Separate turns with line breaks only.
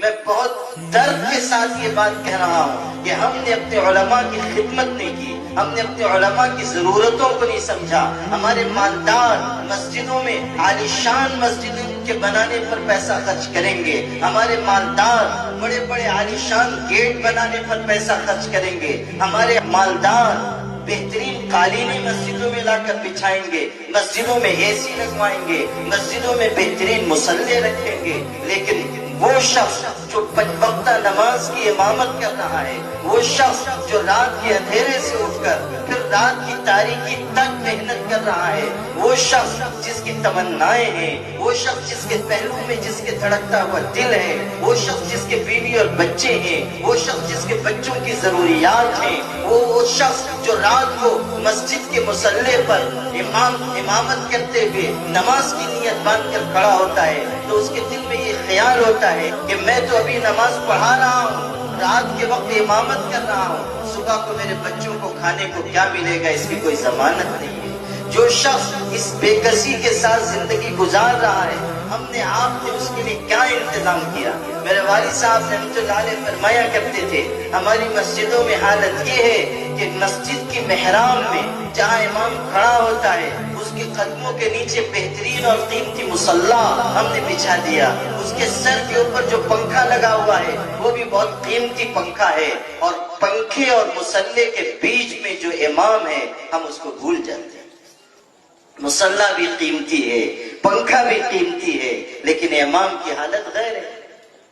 میں بہت درد کے ساتھ یہ بات کہہ رہا ہوں کہ ہم نے اپنے علماء کی خدمت نہیں کی، ہم نے اپنے علماء کی ضرورتوں کو نہیں سمجھا۔ ہمارے مالدار مسجدوں میں عالیشان مسجدوں کے بنانے پر پیسہ خرچ کریں گے، ہمارے مالدار بڑے بڑے عالیشان گیٹ بنانے پر پیسہ خرچ کریں گے، ہمارے مالدار بہترین قالینیں مسجدوں میں لا کر بچھائیں گے، مسجدوں میں اے سی لگوائیں گے، مسجدوں میں بہترین مصلے رکھیں گے، لیکن وہ شخص جو پنج وقتہ نماز کی امامت کر رہا ہے، وہ شخص جو رات کے اندھیرے سے اٹھ کر پھر رات کی تاریکی تک محنت کر رہا ہے، وہ شخص جس کی تمنائیں ہیں، وہ شخص جس کے پہلو میں جس کے دھڑکتا ہوا دل ہے، وہ شخص جس کے بیوی اور بچے ہیں، وہ شخص جس کے بچوں کی ضروریات ہیں، وہ شخص جو رات کو مسجد کے مصلے پر امامت کرتے ہوئے نماز کی نیت باندھ کر کھڑا ہوتا ہے، تو اس کے دل میں یہ خیال ہوتا ہے کہ میں تو ابھی نماز پڑھا رہا ہوں، رات کے وقت امامت کر رہا ہوں، صبح کو میرے بچوں کو کھانے کو کیا ملے گا، اس کی کوئی ضمانت نہیں ہے۔ جو شخص اس بے کسی کے ساتھ زندگی گزار رہا ہے، ہم نے آپ نے اس کے لیے کیا انتظام کیا؟ میرے والد صاحب رحمۃ اللہ علیہ فرمایا کرتے تھے، ہماری مسجدوں میں حالت یہ ہے کہ مسجد کی محراب میں جہاں امام کھڑا ہوتا ہے، اس کے قدموں کے نیچے بہترین اور قیمتی مصلا ہم نے بچھا دیا، اس کے سر کے اوپر جو پنکھا لگا ہوا ہے وہ بھی بہت قیمتی پنکھا ہے، اور پنکھے اور مصلے کے بیچ میں جو امام ہے ہم اس کو بھول جاتے ہیں۔ مصلا بھی قیمتی ہے، پنکھا بھی قیمتی ہے، لیکن امام کی حالت غیر ہے۔